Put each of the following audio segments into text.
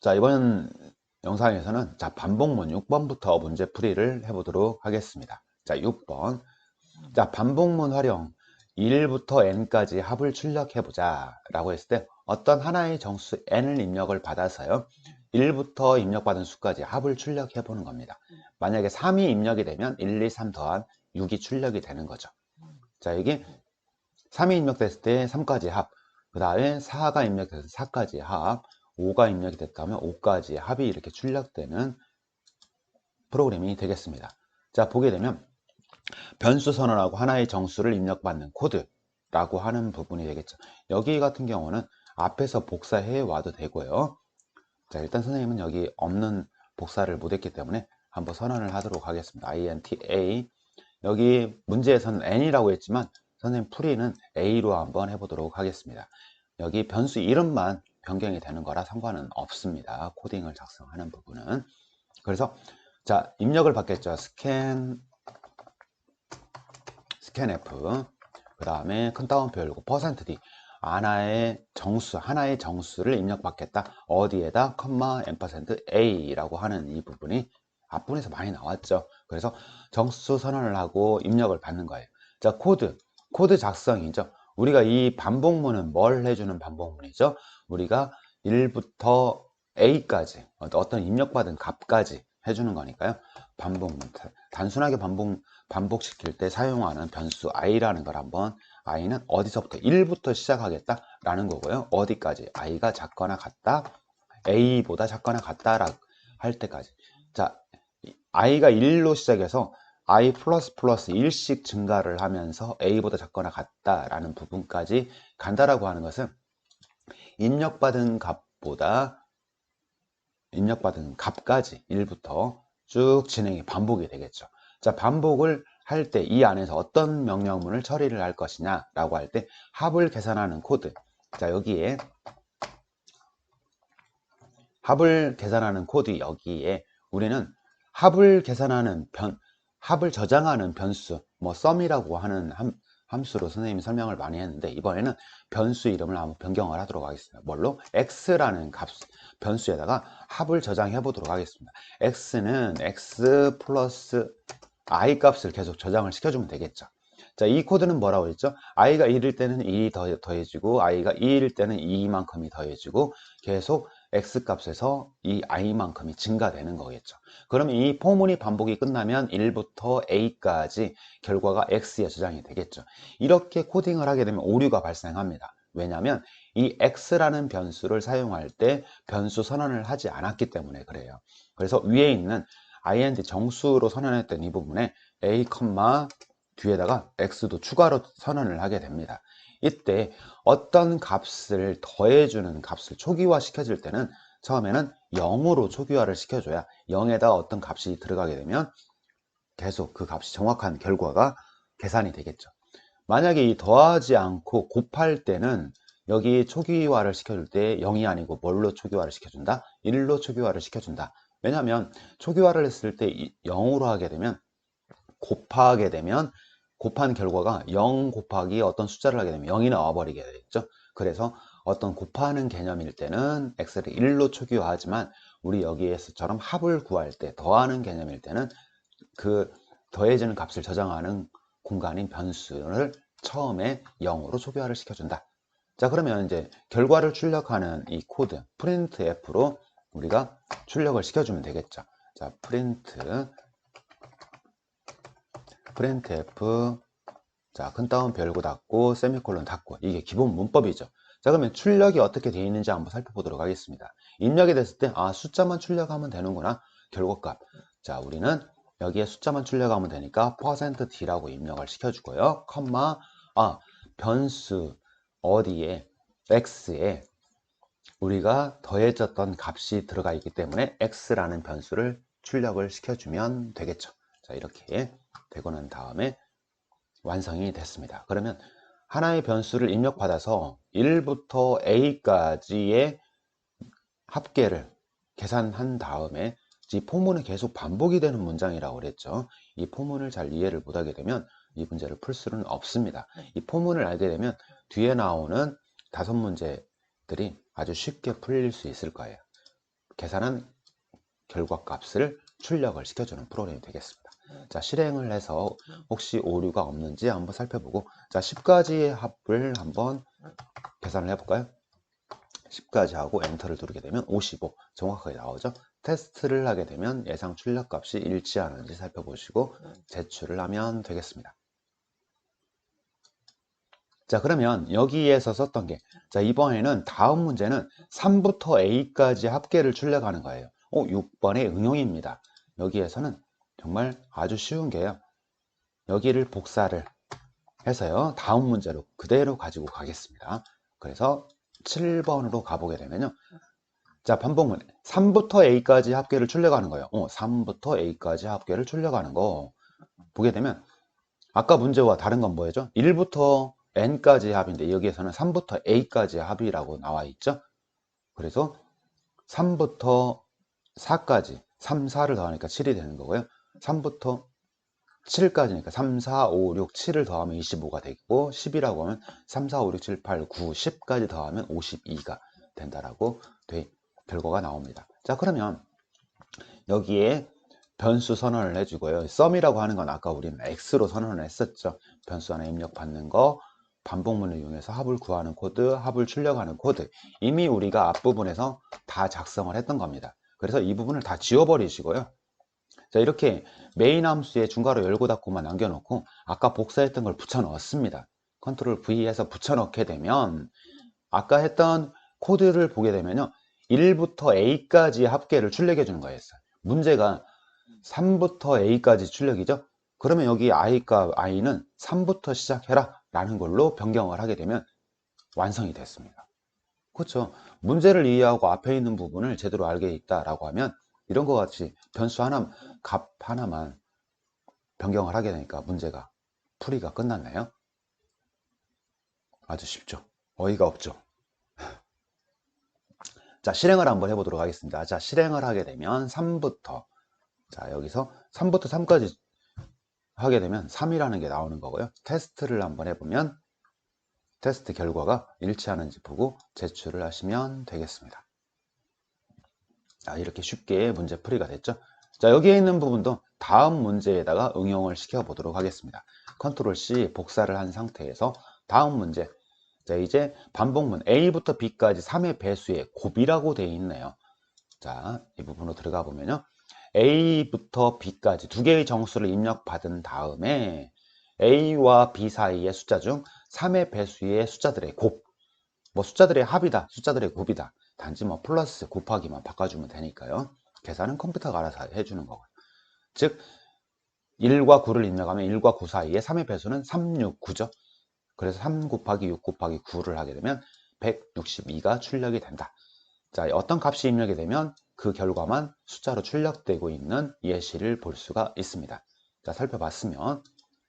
자, 이번 영상에서는 반복문 6번부터 문제 풀이를 해보도록 하겠습니다. 자, 6번. 자, 반복문 활용 1부터 n까지 합을 출력해보자 라고 했을 때 어떤 하나의 정수 n을 입력을 받아서요 1부터 입력받은 수까지 합을 출력해보는 겁니다. 만약에 3이 입력이 되면 1, 2, 3 더한 6이 출력이 되는 거죠. 자, 이게 3이 입력됐을 때 3까지 합, 그 다음에 4가 입력돼서 4까지 합, 5가 입력이 됐다면 5까지 합이 이렇게 출력되는 프로그램이 되겠습니다. 자, 보게 되면 변수 선언하고 하나의 정수를 입력받는 코드라고 하는 부분이 되겠죠. 여기 같은 경우는 앞에서 복사해 와도 되고요. 자, 일단 선생님은 여기 없는 복사를 못했기 때문에 한번 선언을 하도록 하겠습니다. INTA. 여기 문제에서는 n이라고 했지만 선생님 풀이는 a로 한번 해보도록 하겠습니다. 여기 변수 이름만 변경이 되는 거라 상관은 없습니다. 코딩을 작성하는 부분은. 그래서 자, 입력을 받겠죠. scanf, 그 다음에 큰 따옴표 열고 %d, 하나의 정수를 입력받겠다. 어디에다 $a 라고 하는 이 부분이 앞부분에서 많이 나왔죠. 그래서 정수 선언을 하고 입력을 받는 거예요. 자, 코드 작성이죠. 우리가 이 반복문은 뭘 해주는 반복문이죠? 우리가 1부터 a까지 어떤 입력받은 값까지 해주는 거니까요. 반복문, 단순하게 반복시킬 때 사용하는 변수 i라는 걸 한번, i는 어디서부터 1부터 시작하겠다 라는 거고요. 어디까지? i가 작거나 같다, a보다 작거나 같다 할 때까지. 자, i가 1로 시작해서 i++ 1씩 증가를 하면서 a보다 작거나 같다라는 부분까지 간다라고 하는 것은 입력받은 값까지 1부터 쭉 반복이 되겠죠. 자, 반복을 할 때 이 안에서 어떤 명령문을 처리를 할 것이냐 라고 할 때 합을 계산하는 코드. 자, 여기에 합을 계산하는 코드, 여기에 우리는 합을 저장하는 변수, sum이라고 하는 함수로 선생님이 설명을 많이 했는데, 이번에는 변수 이름을 한번 변경을 하도록 하겠습니다. 뭘로? x라는 변수에다가 합을 저장해 보도록 하겠습니다. x는 x 플러스 i 값을 계속 저장을 시켜주면 되겠죠. 자, 이 코드는 뭐라고 했죠? i가 1일 때는 2이 더해지고 i가 2일 때는 2만큼이 더해지고 계속 x 값에서 이 i만큼이 증가되는 거겠죠. 그러면 이 포문이 반복이 끝나면 1부터 a까지 결과가 x에 저장이 되겠죠. 이렇게 코딩을 하게 되면 오류가 발생합니다. 왜냐하면 이 x라는 변수를 사용할 때 변수 선언을 하지 않았기 때문에 그래요. 그래서 위에 있는 int 정수로 선언했던 이 부분에 a, 뒤에다가 x도 추가로 선언을 하게 됩니다. 이때 어떤 값을 더해주는 값을 초기화 시켜줄 때는 처음에는 0으로 초기화를 시켜줘야 0에다 어떤 값이 들어가게 되면 계속 그 값이 정확한 결과가 계산이 되겠죠. 만약에 이 더하지 않고 곱할 때는 여기 초기화를 시켜줄 때 0이 아니고 뭘로 초기화를 시켜준다? 1로 초기화를 시켜준다. 왜냐하면 초기화를 했을 때 0으로 하게 되면 곱한 결과가 0 곱하기 어떤 숫자를 하게 되면 0이 나와버리게 되겠죠. 그래서 어떤 곱하는 개념일 때는 x를 1로 초기화하지만 우리 여기에서처럼 합을 구할 때 더하는 개념일 때는 그 더해지는 값을 저장하는 공간인 변수를 처음에 0으로 초기화를 시켜준다. 자, 그러면 이제 결과를 출력하는 이 코드 printf로 우리가 출력을 시켜주면 되겠죠. 자, printf, 자, 큰 따옴표 열고 닫고 세미콜론 닫고, 이게 기본 문법이죠. 자, 그러면 출력이 어떻게 되어 있는지 한번 살펴보도록 하겠습니다. 입력이 됐을 때 숫자만 출력하면 되는구나. 결과값. 자, 우리는 여기에 숫자만 출력하면 되니까 %d라고 입력을 시켜주고요. 변수 어디에 x에 우리가 더해졌던 값이 들어가 있기 때문에 x라는 변수를 출력을 시켜주면 되겠죠. 자, 이렇게 되고 난 다음에 완성이 됐습니다. 그러면 하나의 변수를 입력받아서 1부터 a까지의 합계를 계산한 다음에 이 포문은 계속 반복이 되는 문장이라고 그랬죠. 이 포문을 잘 이해를 못하게 되면 이 문제를 풀 수는 없습니다. 이 포문을 알게 되면 뒤에 나오는 5문제들이 아주 쉽게 풀릴 수 있을 거예요. 계산한 결과값을 출력을 시켜주는 프로그램이 되겠습니다. 자, 실행을 해서 혹시 오류가 없는지 한번 살펴보고, 자, 10가지의 합을 한번 계산을 해볼까요? 10까지 하고 엔터를 누르게 되면 55 정확하게 나오죠. 테스트를 하게 되면 예상 출력값이 일치하는지 살펴보시고 제출을 하면 되겠습니다. 자, 그러면 여기에서 썼던 게, 자, 이번에는 다음 문제는 3부터 A까지 합계를 출력하는 거예요. 6번의 응용입니다. 여기에서는 정말 아주 쉬운 게요. 여기를 복사를 해서요. 다음 문제로 그대로 가지고 가겠습니다. 그래서 7번으로 가보게 되면요. 자, 반복문 3부터 A까지 합계를 출력하는 거예요. 3부터 A까지 합계를 출력하는 거 보게 되면 아까 문제와 다른 건 뭐였죠? 1부터 N까지 합인데 여기에서는 3부터 A까지 합이라고 나와 있죠. 그래서 3부터 4까지 3, 4를 더하니까 7이 되는 거고요. 3부터 7까지니까 3, 4, 5, 6, 7을 더하면 25가 되고 10이라고 하면 3, 4, 5, 6, 7, 8, 9, 10까지 더하면 52가 된다라고 결과가 나옵니다. 자, 그러면 여기에 변수 선언을 해주고요. sum이라고 하는 건 아까 우리는 x로 선언을 했었죠. 변수 하나 입력받는 거, 반복문을 이용해서 합을 구하는 코드, 합을 출력하는 코드. 이미 우리가 앞부분에서 다 작성을 했던 겁니다. 그래서 이 부분을 다 지워버리시고요. 자, 이렇게 메인 함수에 중괄호 열고 닫고만 남겨놓고 아까 복사했던 걸 붙여 넣었습니다. 컨트롤 V 해서 붙여 넣게 되면 아까 했던 코드를 보게 되면요. 1부터 A까지 합계를 출력해 주는 거였어요. 문제가 3부터 A까지 출력이죠. 그러면 여기 I가 I는 3부터 시작해라 라는 걸로 변경을 하게 되면 완성이 됐습니다. 그렇죠. 문제를 이해하고 앞에 있는 부분을 제대로 알게 있다라고 하면 이런 것 같이 변수 하나, 값 하나만 변경을 하게 되니까 문제가 풀이가 끝났나요? 아주 쉽죠. 어이가 없죠. 자, 실행을 한번 해보도록 하겠습니다. 자, 실행을 하게 되면 3부터, 자, 여기서 3부터 3까지 하게 되면 3이라는 게 나오는 거고요. 테스트를 한번 해보면 테스트 결과가 일치하는지 보고 제출을 하시면 되겠습니다. 자, 이렇게 쉽게 문제 풀이가 됐죠. 자, 여기에 있는 부분도 다음 문제에다가 응용을 시켜 보도록 하겠습니다. 컨트롤 C 복사를 한 상태에서 다음 문제. 자, 이제 반복문 A부터 B까지 3의 배수의 곱이라고 되어 있네요. 자, 이 부분으로 들어가 보면요. A부터 B까지 두 개의 정수를 입력받은 다음에 A와 B 사이의 숫자 중 3의 배수의 숫자들의 곱, 뭐 숫자들의 합이다, 숫자들의 곱이다. 단지 뭐 플러스 곱하기만 바꿔주면 되니까요. 계산은 컴퓨터가 알아서 해주는 거고요. 즉 1과 9를 입력하면 1과 9 사이에 3의 배수는 3, 6, 9죠. 그래서 3 곱하기 6 곱하기 9를 하게 되면 162가 출력이 된다. 자, 어떤 값이 입력이 되면 그 결과만 숫자로 출력되고 있는 예시를 볼 수가 있습니다. 자, 살펴봤으면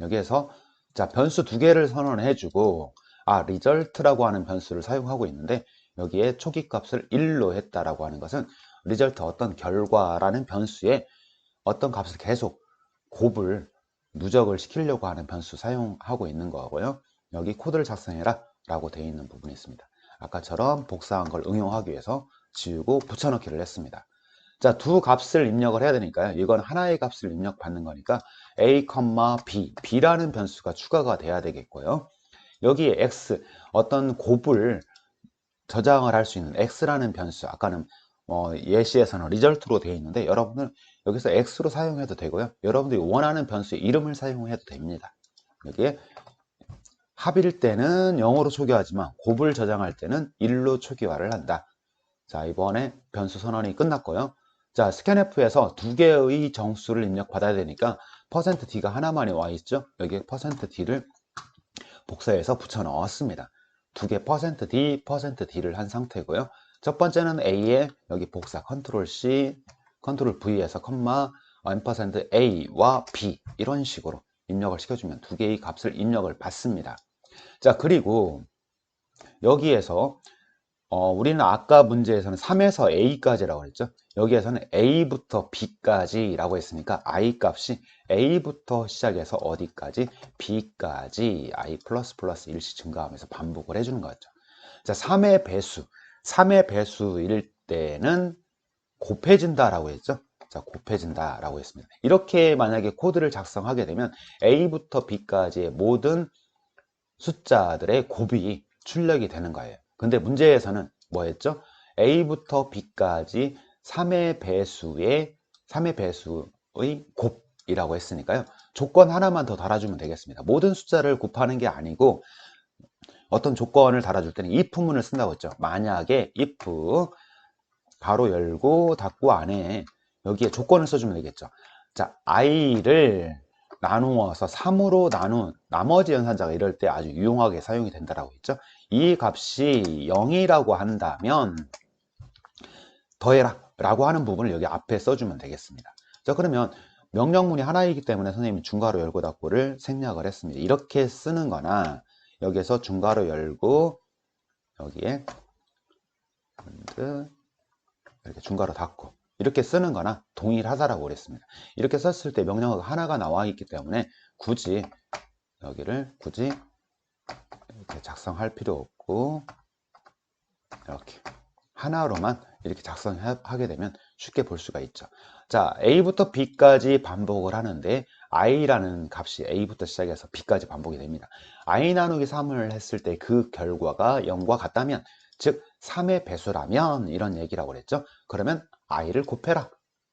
여기에서 자, 변수 두 개를 선언해 주고 result라고 하는 변수를 사용하고 있는데 여기에 초기 값을 1로 했다라고 하는 것은 result 어떤 결과라는 변수에 어떤 값을 계속 곱을 누적을 시키려고 하는 변수 사용하고 있는 거고요. 여기 코드를 작성해라 라고 되어 있는 부분이 있습니다. 아까처럼 복사한 걸 응용하기 위해서 지우고 붙여넣기를 했습니다. 자, 두 값을 입력을 해야 되니까요. 이건 하나의 값을 입력받는 거니까 a, b, b라는 변수가 추가가 돼야 되겠고요. 여기에 x, 어떤 곱을 저장을 할 수 있는 x라는 변수, 아까는 예시에서는 result로 되어 있는데 여러분은 여기서 x로 사용해도 되고요. 여러분들이 원하는 변수의 이름을 사용해도 됩니다. 여기에 합일 때는 0으로 초기화하지만 곱을 저장할 때는 1로 초기화를 한다. 자, 이번에 변수 선언이 끝났고요. 자, scanf에서 두 개의 정수를 입력받아야 되니까 %d가 하나만이 와 있죠. 여기에 %d를 복사해서 붙여 넣었습니다. 두 개 %d, %d를 한 상태고요. 첫 번째는 a에 여기 복사 컨트롤 C, 컨트롤 V에서 컴마 %a와 b 이런 식으로 입력을 시켜주면 두 개의 값을 입력을 받습니다. 자, 그리고 여기에서 우리는 아까 문제에서는 3에서 A까지라고 했죠. 여기에서는 A부터 B까지 라고 했으니까 I 값이 A부터 시작해서 어디까지? B까지 I++ 1씩 증가하면서 반복을 해주는 거죠. 자, 3의 배수일 때는 곱해진다라고 했죠. 자, 곱해진다라고 했습니다. 이렇게 만약에 코드를 작성하게 되면 A부터 B까지의 모든 숫자들의 곱이 출력이 되는 거예요. 근데 문제에서는 뭐 했죠? A부터 B까지 3의 배수의 곱이라고 했으니까요. 조건 하나만 더 달아주면 되겠습니다. 모든 숫자를 곱하는 게 아니고 어떤 조건을 달아줄 때는 if문을 쓴다고 했죠. 만약에 if 가로 열고 닫고 안에 여기에 조건을 써주면 되겠죠. 자, i를 나누어서 3으로 나눈 나머지 연산자가 이럴 때 아주 유용하게 사용이 된다라고 했죠. 이 값이 0이라고 한다면 더해라 라고 하는 부분을 여기 앞에 써주면 되겠습니다. 자, 그러면 명령문이 하나이기 때문에 선생님이 중괄호 열고 닫고를 생략을 했습니다. 이렇게 쓰는 거나 여기에서 중괄호 열고 여기에 이렇게 중괄호 닫고 이렇게 쓰는 거나 동일하다라고 그랬습니다. 이렇게 썼을 때 명령어가 하나가 나와 있기 때문에 굳이 여기를 이렇게 작성할 필요 없고 이렇게 하나로만 이렇게 작성하게 되면 쉽게 볼 수가 있죠. 자, A부터 B까지 반복을 하는데 i라는 값이 A부터 시작해서 B까지 반복이 됩니다. i 나누기 3을 했을 때 그 결과가 0과 같다면 즉 3의 배수라면 이런 얘기라고 그랬죠. 그러면 i를 곱해라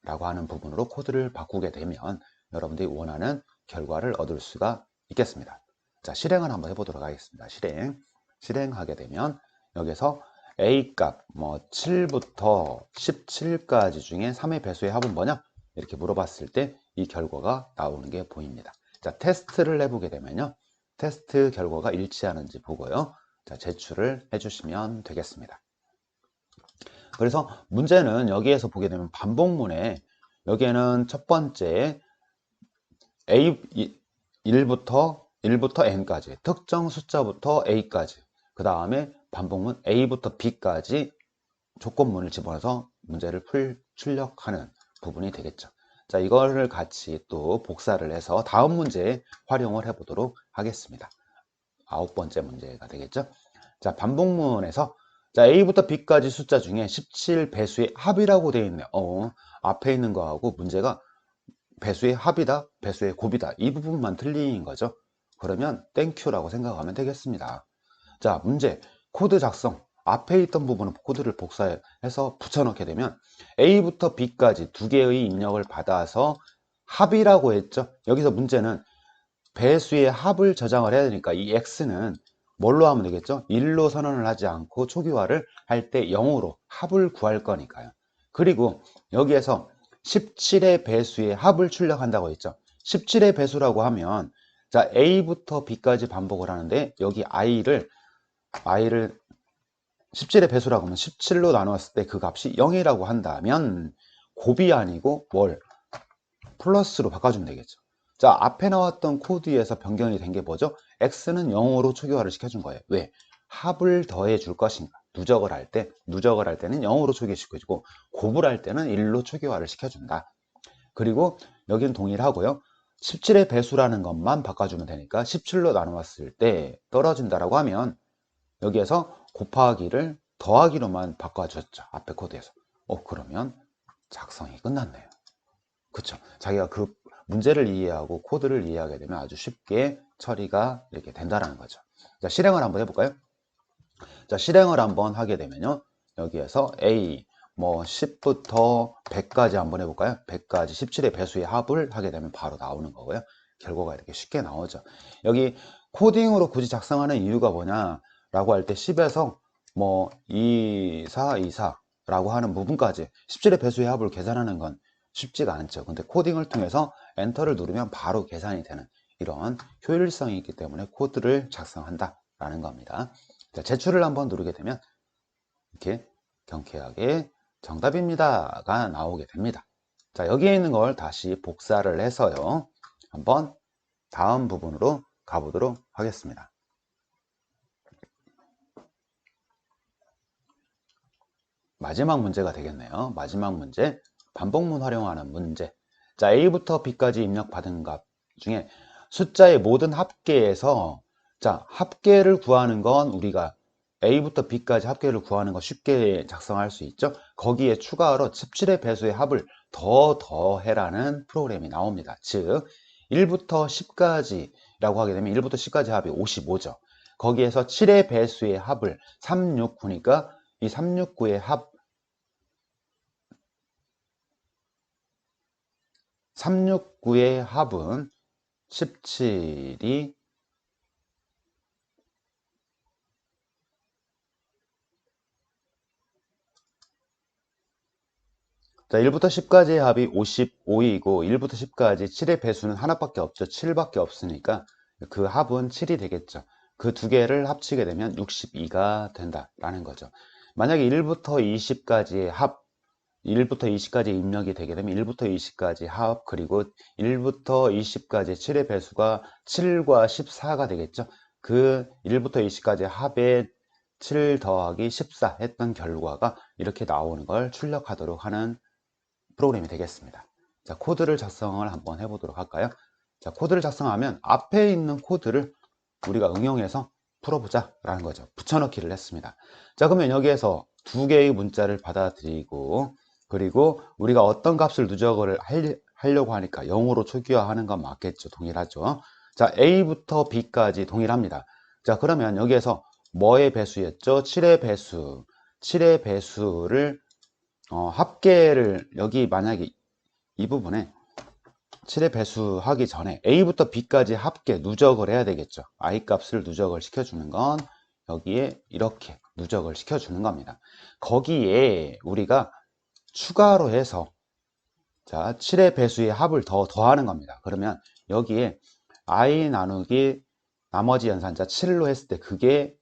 라고 하는 부분으로 코드를 바꾸게 되면 여러분들이 원하는 결과를 얻을 수가 있겠습니다. 자, 실행을 한번 해보도록 하겠습니다. 실행하게 되면 여기서 A값 7부터 17까지 중에 3의 배수의 합은 뭐냐? 이렇게 물어봤을 때 이 결과가 나오는 게 보입니다. 자, 테스트를 해보게 되면요. 테스트 결과가 일치하는지 보고요. 자, 제출을 해주시면 되겠습니다. 그래서 문제는 여기에서 보게 되면 반복문에 여기에는 첫 번째 A1부터 N까지 특정 숫자부터 A까지 그 다음에 반복문 A부터 B까지 조건문을 집어넣어서 문제를 출력하는 부분이 되겠죠. 자, 이거를 같이 또 복사를 해서 다음 문제에 활용을 해 보도록 하겠습니다. 9번째 문제가 되겠죠. 자, 반복문에서 자, A부터 B까지 숫자 중에 17 배수의 합이라고 되어 있네요. 앞에 있는 거하고 문제가 배수의 합이다, 배수의 곱이다. 이 부분만 틀린 거죠. 그러면 땡큐라고 생각하면 되겠습니다. 자, 문제 코드 작성 앞에 있던 부분은 코드를 복사해서 붙여넣게 되면 A부터 B까지 두 개의 입력을 받아서 합이라고 했죠. 여기서 문제는 배수의 합을 저장을 해야 되니까 이 X는 뭘로 하면 되겠죠? 1로 선언을 하지 않고 초기화를 할 때 0으로 합을 구할 거니까요. 그리고 여기에서 17의 배수의 합을 출력한다고 했죠. 17의 배수라고 하면 자, A부터 B까지 반복을 하는데 여기 i를 17의 배수라고 하면 17로 나누었을 때 그 값이 0이라고 한다면 곱이 아니고 플러스로 바꿔주면 되겠죠. 자, 앞에 나왔던 코드에서 변경이 된 게 뭐죠? x는 0으로 초기화를 시켜준 거예요. 왜? 합을 더해 줄 것인가? 누적을 할 때는 0으로 초기화시켜주고 곱을 할 때는 1로 초기화를 시켜준다. 그리고 여기는 동일하고요. 17의 배수라는 것만 바꿔주면 되니까 17로 나누었을 때 떨어진다라고 하면 여기에서 곱하기를 더하기로만 바꿔줬죠. 앞에 코드에서. 그러면 작성이 끝났네요. 그쵸? 자기가 그 문제를 이해하고 코드를 이해하게 되면 아주 쉽게 처리가 이렇게 된다는 거죠. 자, 실행을 한번 해볼까요? 자, 실행을 한번 하게 되면요. 여기에서 A 10부터 100까지 한번 해볼까요? 100까지 17의 배수의 합을 하게 되면 바로 나오는 거고요. 결과가 이렇게 쉽게 나오죠. 여기 코딩으로 굳이 작성하는 이유가 뭐냐 라고 할 때 10에서 24 라고 하는 부분까지 17의 배수의 합을 계산하는 건 쉽지가 않죠. 근데 코딩을 통해서 엔터를 누르면 바로 계산이 되는 이런 효율성이 있기 때문에 코드를 작성한다 라는 겁니다. 자, 제출을 한번 누르게 되면 이렇게 경쾌하게 정답입니다가 나오게 됩니다. 자, 여기에 있는 걸 다시 복사를 해서요. 한번 다음 부분으로 가보도록 하겠습니다. 마지막 문제가 되겠네요. 마지막 문제, 반복문 활용하는 문제. 자, A부터 B까지 입력받은 값 중에 숫자의 모든 합계에서 자, 합계를 구하는 건 우리가 A부터 B까지 합계를 구하는 거 쉽게 작성할 수 있죠. 거기에 추가로 17의 배수의 합을 더해라는 프로그램이 나옵니다. 즉 1부터 10까지 라고 하게 되면 1부터 10까지 합이 55죠. 거기에서 7의 배수의 합을 369니까 이 369의 합 369의 합은 17이 자, 1부터 10까지의 합이 55이고 1부터 10까지 7의 배수는 하나밖에 없죠. 7밖에 없으니까 그 합은 7이 되겠죠. 그 두 개를 합치게 되면 62가 된다라는 거죠. 만약에 1부터 20까지의 합 1부터 20까지 입력이 되게 되면 1부터 20까지 합 그리고 1부터 20까지 7의 배수가 7과 14가 되겠죠. 그 1부터 20까지 합에 7 더하기 14 했던 결과가 이렇게 나오는 걸 출력하도록 하는 프로그램이 되겠습니다. 자, 코드를 작성을 한번 해보도록 할까요? 자, 코드를 작성하면 앞에 있는 코드를 우리가 응용해서 풀어보자 라는 거죠. 붙여넣기를 했습니다. 자, 그러면 여기에서 두 개의 문자를 받아들이고 그리고 우리가 어떤 값을 누적을 하려고 하니까 0으로 초기화하는 건 맞겠죠. 동일하죠. 자, A부터 B까지 동일합니다. 자, 그러면 여기에서 뭐의 배수였죠? 7의 배수. 7의 배수를 합계를 여기 만약에 이 부분에 7의 배수하기 전에 A부터 B까지 합계 누적을 해야 되겠죠. I 값을 누적을 시켜주는 건 여기에 이렇게 누적을 시켜주는 겁니다. 거기에 우리가 추가로 해서 자 7의 배수의 합을 더하는 겁니다. 그러면 여기에 I 나누기 나머지 연산자 7로 했을 때 그게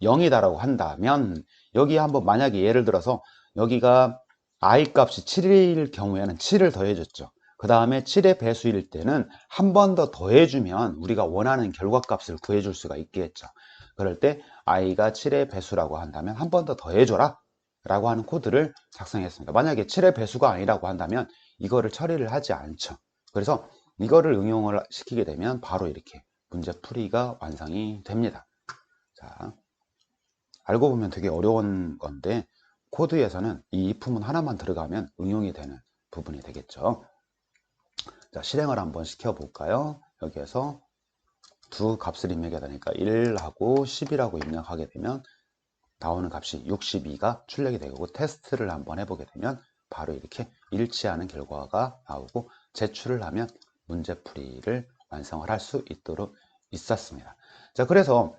0이다라고 한다면 여기 한번 만약에 예를 들어서 여기가 I 값이 7일 경우에는 7을 더해줬죠. 그 다음에 7의 배수일 때는 한 번 더 더해주면 우리가 원하는 결과값을 구해줄 수가 있겠죠. 그럴 때 I가 7의 배수라고 한다면 한 번 더 더해줘라 라고 하는 코드를 작성했습니다. 만약에 7의 배수가 아니라고 한다면 이거를 처리를 하지 않죠. 그래서 이거를 응용을 시키게 되면 바로 이렇게 문제풀이가 완성이 됩니다. 자, 알고 보면 되게 어려운 건데 코드에서는 이 if문 하나만 들어가면 응용이 되는 부분이 되겠죠. 자, 실행을 한번 시켜볼까요? 여기에서 두 값을 입력해야 되니까 1하고 10이라고 입력하게 되면 나오는 값이 62가 출력이 되고 테스트를 한번 해보게 되면 바로 이렇게 일치하는 결과가 나오고 제출을 하면 문제풀이를 완성을 할 수 있도록 있었습니다. 자, 그래서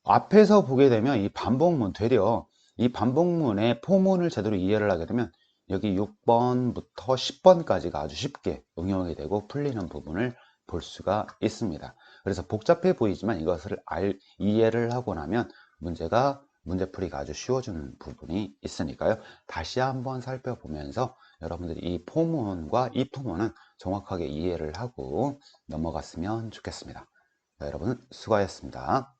앞에서 보게 되면 이 반복문 되려 이 반복문의 포문을 제대로 이해를 하게 되면 여기 6번부터 10번까지가 아주 쉽게 응용이 되고 풀리는 부분을 볼 수가 있습니다. 그래서 복잡해 보이지만 이것을 이해를 하고 나면 문제풀이가 아주 쉬워지는 부분이 있으니까요. 다시 한번 살펴보면서 여러분들이 이 포문과 이 포문은 정확하게 이해를 하고 넘어갔으면 좋겠습니다. 여러분 수고하셨습니다.